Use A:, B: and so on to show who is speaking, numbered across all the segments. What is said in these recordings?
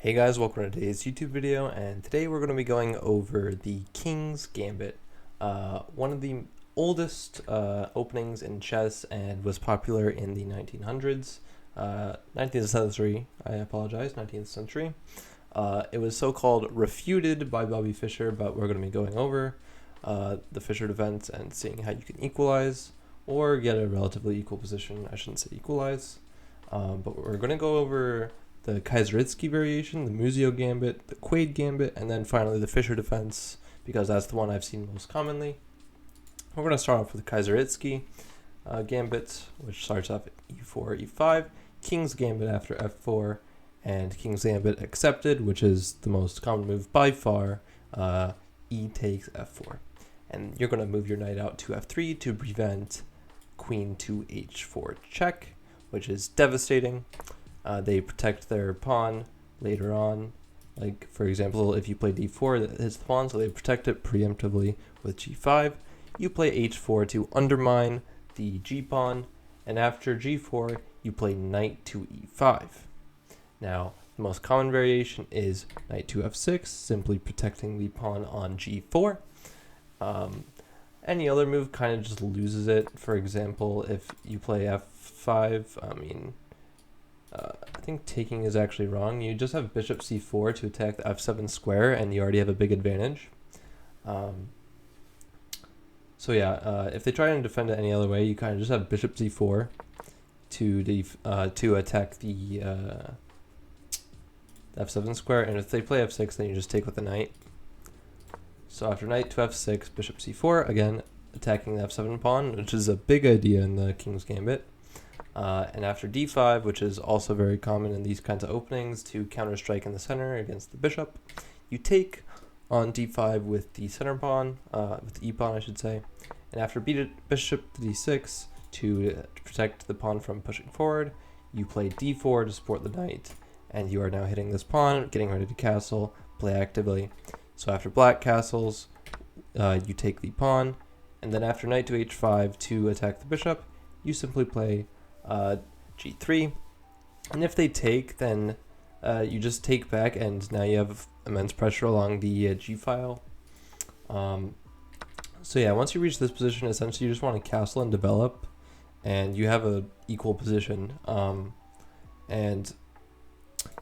A: Hey guys, welcome to today's YouTube video, and today we're going to be going over the King's Gambit, one of the oldest openings in chess and was popular in the 1900s, 19th century, I apologize, 19th century. It was so-called refuted by Bobby Fischer, but we're going to be going over the Fischer defense and seeing how you can equalize or get a relatively equal position. I shouldn't say equalize, but we're going to go over the Kaiseritsky variation, the Museo Gambit, the Quake Gambit, and then finally the Fischer defense, because that's the one I've seen most commonly. We're going to start off with the Kaiseritsky Gambit, which starts off at e4, e5, King's Gambit after f4, and King's Gambit accepted, which is the most common move by far, e takes f4. And you're going to move your knight out to f3 to prevent queen to h4 check, which is devastating. They protect their pawn later on. Like, for example, if you play d4, that hits the pawn, so they protect it preemptively with g5. You play h4 to undermine the g-pawn, and after g4, you play knight to e5. Now, the most common variation is knight to f6, simply protecting the pawn on g4. Any other move kind of just loses it. For example, if you play f5, I think taking is actually wrong. You just have bishop c4 to attack the f7 square, and you already have a big advantage. If they try and defend it any other way, you kind of just have bishop c4 to attack the f7 square, and if they play f6, then you just take with the knight. So after knight to f6, bishop c4, again attacking the f7 pawn, which is a big idea in the King's Gambit. And after d5, which is also very common in these kinds of openings to counter-strike in the center against the bishop, you take on d5 with the center pawn, with the e-pawn I should say, and after bishop to d6 to protect the pawn from pushing forward, you play d4 to support the knight, and you are now hitting this pawn, getting ready to castle, play actively. So after black castles, you take the pawn, and then after knight to h5 to attack the bishop, you simply play g3, and if they take, then you just take back, and now you have immense pressure along the g file. Once you reach this position, essentially you just want to castle and develop, and you have a equal position. And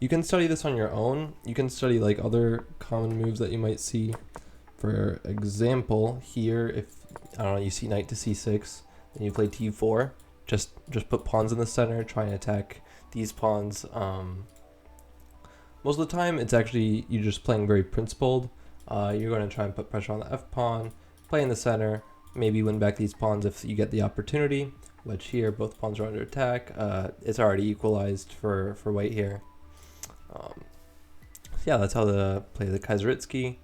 A: you can study this on your own. You can study like other common moves that you might see. For example, here, if you see knight to c6, then you play t4. Just put pawns in the center, try and attack these pawns. Most of the time, it's actually you're just playing very principled. You're going to try and put pressure on the f-pawn, play in the center, maybe win back these pawns if you get the opportunity, which here both pawns are under attack. It's already equalized for white here. That's how to play the Kaiseritsky.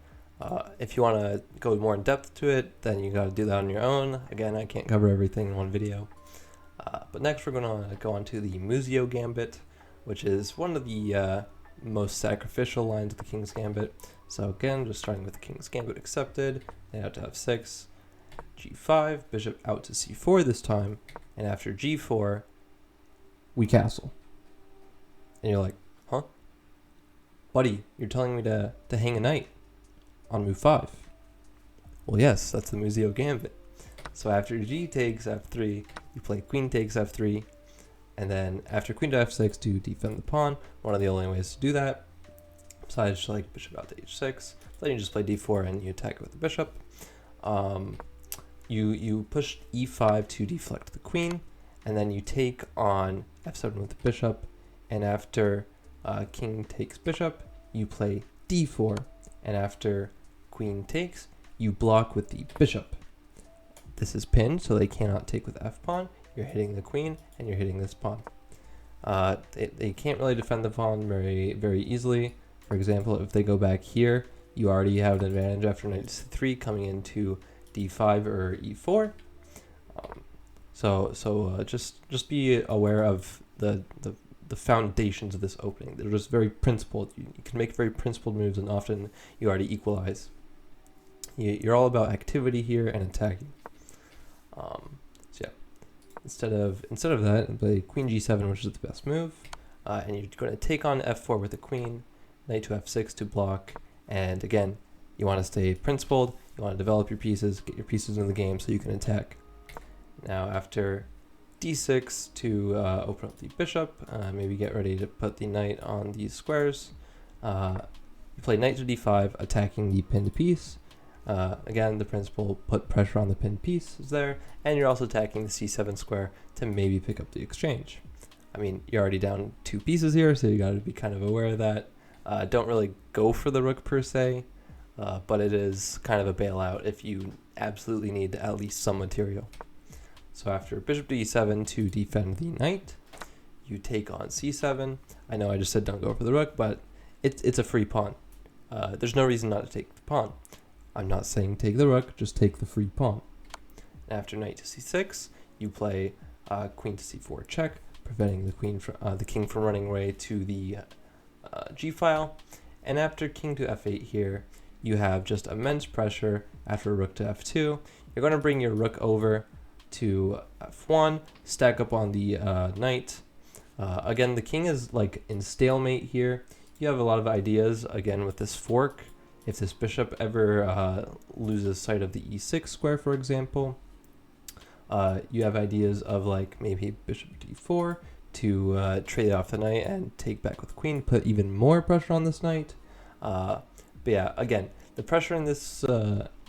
A: If you want to go more in depth to it, then you got to do that on your own. Again, I can't cover everything in one video. But next we're going to go on to the Museo Gambit, which is one of the most sacrificial lines of the King's Gambit. So again, just starting with the King's Gambit accepted, then out to f6, g5, bishop out to c4 this time, and after g4, we castle. And you're like, huh? Buddy, you're telling me to hang a knight on move 5. Well, yes, that's the Museo Gambit. So after g takes f3, you play queen takes f3, and then after queen to f6 to defend the pawn. One of the only ways to do that, besides like bishop out to h6, then you just play d4 and you attack it with the bishop. You push e5 to deflect the queen, and then you take on f7 with the bishop, and after king takes bishop, you play d4, and after queen takes, you block with the bishop. This is pinned, so they cannot take with f-pawn. You're hitting the queen, and you're hitting this pawn. They can't really defend the pawn very, very easily. For example, if they go back here, you already have an advantage after knight to c3 coming into d5 or e4. Just be aware of the foundations of this opening. They're just very principled. You can make very principled moves, and often you already equalize. You're all about activity here and attacking. Instead of that, play queen g7, which is the best move, and you're going to take on f4 with the queen, knight to f6 to block, and again, you want to stay principled, you want to develop your pieces, get your pieces in the game so you can attack. Now after d6 to open up the bishop, maybe get ready to put the knight on these squares. You play knight to d5, attacking the pinned piece. Again, the principle, put pressure on the pinned piece is there, and you're also attacking the c7 square to maybe pick up the exchange. I mean, you're already down 2 pieces here, so you got to be kind of aware of that. Don't really go for the rook per se, but it is kind of a bailout if you absolutely need at least some material. So after bishop to e7 to defend the knight, you take on c7. I know I just said don't go for the rook, but it's a free pawn. There's no reason not to take the pawn. I'm not saying take the rook, just take the free pawn. After knight to c6, you play queen to c4 check, preventing the king from running away to the g file. And after king to f8 here, you have just immense pressure after rook to f2. You're going to bring your rook over to f1, stack up on the knight. Again, the king is like in stalemate here. You have a lot of ideas, again, with this fork. If this bishop ever loses sight of the e6 square, for example, you have ideas of like maybe bishop d4 to trade off the knight and take back with queen, put even more pressure on this knight. But yeah, again, the pressure in this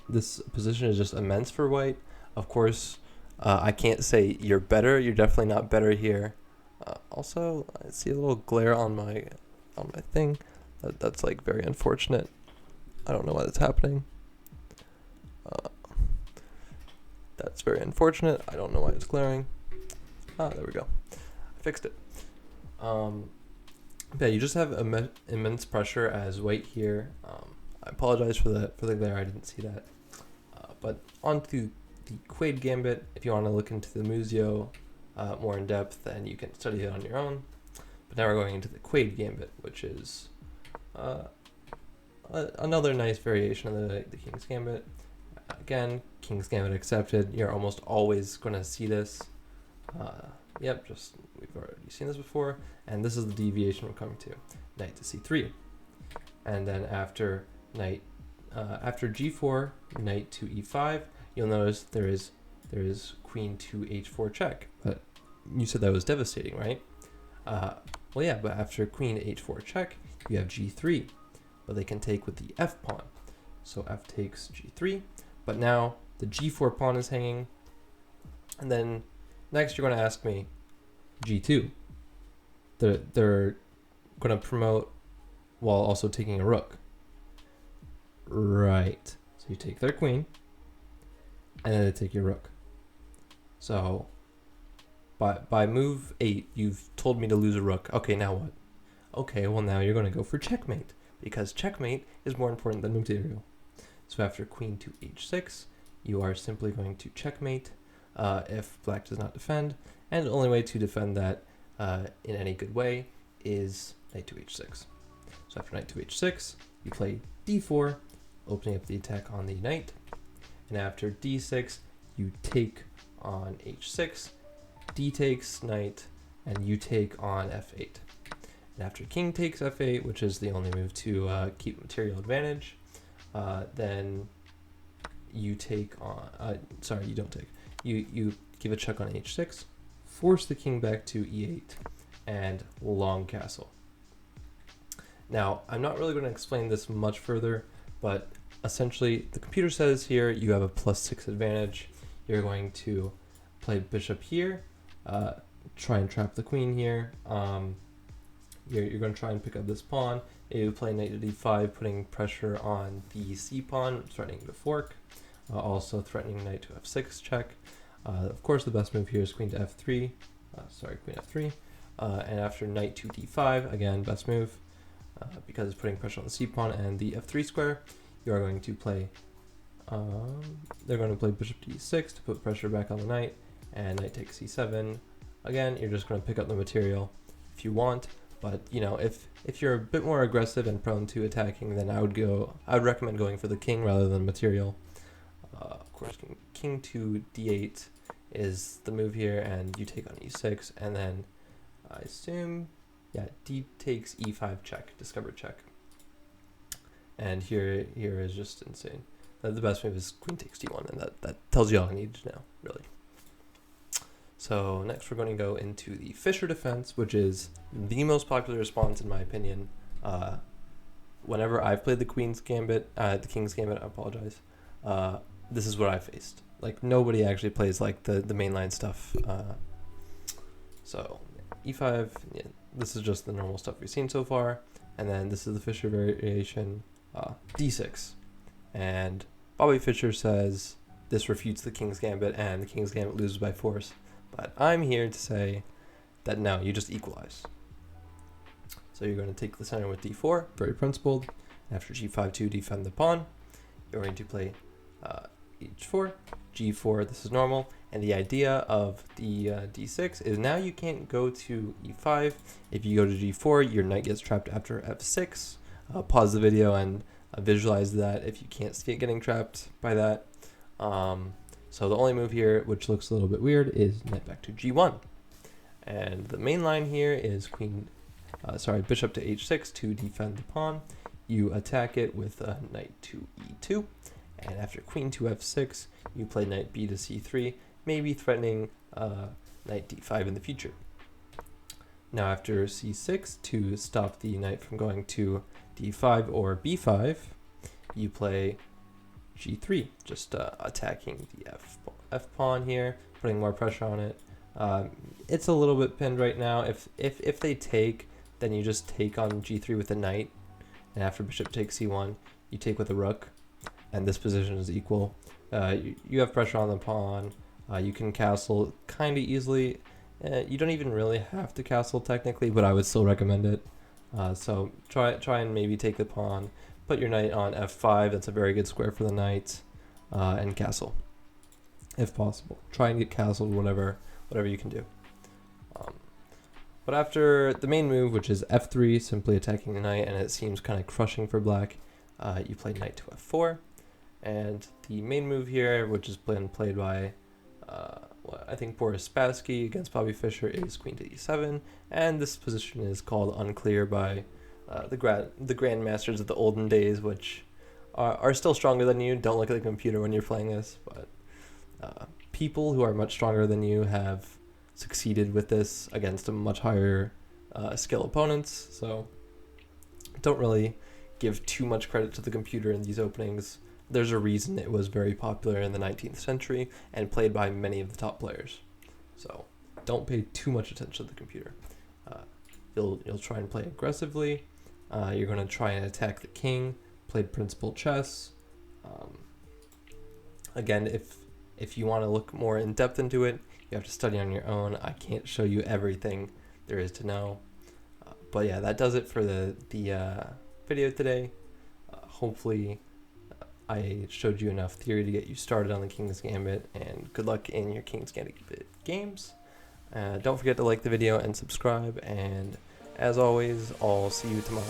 A: this position is just immense for white. Of course, I can't say you're better. You're definitely not better here. Also, I see a little glare on my thing. That's like very unfortunate. I don't know why that's happening. That's very unfortunate. I don't know why it's glaring. There we go. I fixed it. Yeah, you just have immense pressure as white here. I apologize for the glare. I didn't see that. But on to the Quake Gambit. If you want to look into the Museo more in depth, then you can study it on your own. But now we're going into the Quake Gambit, which is another nice variation of the King's Gambit. Again, King's Gambit accepted. You're almost always going to see this. Yep, we've already seen this before. And this is the deviation we're coming to. Knight to c3. And then after after g4, knight to e5, you'll notice there is queen to h4 check. But you said that was devastating, right? Well, yeah, but after queen to h4 check, you have g3. But they can take with the f pawn. So f takes g3. But now the g4 pawn is hanging. And then next you're going to ask me g2. They're going to promote while also taking a rook. Right. So you take their queen, and then they take your rook. So by move 8, you've told me to lose a rook. Okay, now what? Okay, well now you're going to go for checkmate, because checkmate is more important than material. So after queen to h6, you are simply going to checkmate if black does not defend, and the only way to defend that in any good way is knight to h6. So after knight to h6, you play d4, opening up the attack on the knight, and after d6, you take on h6, d takes knight, and you take on f8. And after king takes f8, which is the only move to keep material advantage, then you take on, sorry, you don't take. You give a check on h6, force the king back to e8, and long castle. Now, I'm not really going to explain this much further, but essentially the computer says here you have a +6 advantage. You're going to play bishop here, try and trap the queen here. You're going to try and pick up this pawn. You play knight to d5, putting pressure on the c pawn, threatening the fork. Also threatening knight to f6 check. Of course, the best move here is queen to f3. Queen f3. And after knight to d5, again, best move, because it's putting pressure on the c pawn and the f3 square. You are going to play, they're going to play bishop to e6 to put pressure back on the knight, and knight takes c7. Again, you're just going to pick up the material if you want, but you know, if you're a bit more aggressive and prone to attacking, then I would recommend going for the king rather than material. Of course, king to d8 is the move here, and you take on e6, and then I assume, yeah, d takes e5 check, discover check. and here is just insane. The best move is queen takes d1, and that tells you all you need to know, really. So next we're going to go into the Fischer defense, which is the most popular response in my opinion. Whenever I've played the King's Gambit, I apologize. This is what I faced. Like, nobody actually plays like the mainline stuff. So e5, yeah, this is just the normal stuff we've seen so far, and then this is the Fischer variation, d6, and Bobby Fischer says this refutes the King's Gambit and the King's Gambit loses by force, but I'm here to say that no, you just equalize. So you're going to take the center with d4, very principled. After g5 to defend the pawn, you're going to play h4, g4, this is normal, and the idea of the d6 is now you can't go to e5. If you go to g4, your knight gets trapped after f6. Pause the video and visualize that if you can't see it getting trapped by that. So the only move here, which looks a little bit weird, is knight back to g1. And the main line here is bishop to h6 to defend the pawn. You attack it with knight to e2, and after queen to f6, you play knight b to c3, maybe threatening knight d5 in the future. Now after c6, to stop the knight from going to d5 or b5, you play g3, just attacking the f pawn here, putting more pressure on it. It's a little bit pinned right now. If they take, then you just take on g3 with the knight, and after bishop takes c1, you take with the rook, and this position is equal. You have pressure on the pawn. You can castle kind of easily. You don't even really have to castle technically, but I would still recommend it. So try and maybe take the pawn, put your knight on f5. That's a very good square for the knight, and castle if possible. Try and get castled, whatever you can do. But after the main move, which is f3, simply attacking the knight, and it seems kind of crushing for black, you play knight to f4. And the main move here, which is played by, I think Boris Spassky against Bobby Fischer, is queen to e7. And this position is called unclear by the grandmasters of the olden days, which are still stronger than you. Don't look at the computer when you're playing this, but people who are much stronger than you have succeeded with this against a much higher skill opponents. So don't really give too much credit to the computer in these openings. There's a reason it was very popular in the 19th century and played by many of the top players. So don't pay too much attention to the computer. You'll try and play aggressively. You're going to try and attack the king. Played principled chess. Again, if you want to look more in depth into it, you have to study on your own. I can't show you everything there is to know. But yeah, that does it for the video today. Hopefully I showed you enough theory to get you started on the King's Gambit, and good luck in your King's Gambit games. Don't forget to like the video and subscribe, and as always, I'll see you tomorrow.